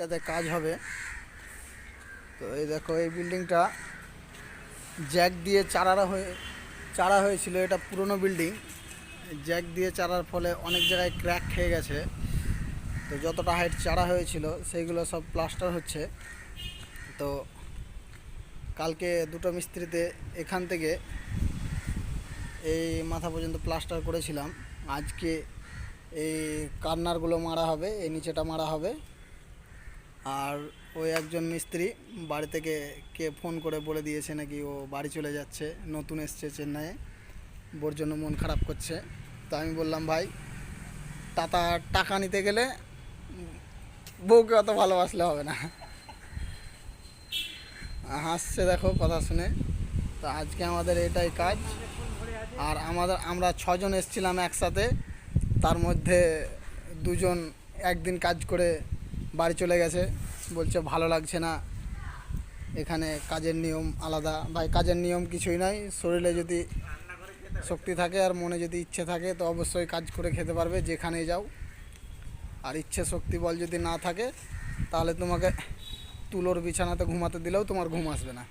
এটাতে কাজ হবে। তো এই দেখো, এই বিল্ডিংটা জ্যাক দিয়ে চারা হয়েছিল। এটা পুরনো বিল্ডিং, জ্যাক দিয়ে চারার ফলে অনেক জায়গায় ক্র্যাক খেয়ে গেছে। তো যতটা হাইট চারা হয়েছিল সেইগুলো সব প্লাস্টার হচ্ছে। তো কালকে দুটো মিস্ত্রিতে এখান থেকে এই মাথা পর্যন্ত প্লাস্টার করেছিলাম। আজকে এই কার্নারগুলো মারা হবে, এই নিচেটা মারা হবে। আর ওই একজন মিস্ত্রি বাড়ি থেকে কে ফোন করে বলে দিয়েছে নাকি ও বাড়ি চলে যাচ্ছে, নতুন এসছে চেন্নাইয়ে, ওর জন্য মন খারাপ করছে। তো আমি বললাম, ভাই টাকা নিতে গেলে বউকে অত ভালোবাসলে হবে না। হাসছে দেখো কথা শুনে। তো আজকে আমাদের এটাই কাজ। আর আমরা 6 জন এসেছিলাম একসাথে, তার মধ্যে 2 জন একদিন কাজ করে বাড়ি চলে গেছে, বলছে ভালো লাগছে না, এখানে কাজের নিয়ম আলাদা। ভাই, কাজের নিয়ম কিছুই নয়। শরীরে যদি শক্তি থাকে আর মনে যদি ইচ্ছে থাকে তো অবশ্যই কাজ করে খেতে পারবে যেখানেই যাও। আর ইচ্ছে শক্তি বল যদি না থাকে তাহলে তোমাকে তুলোর বিছানাতে ঘুমাতে দিলেও তোমার ঘুম আসবে না।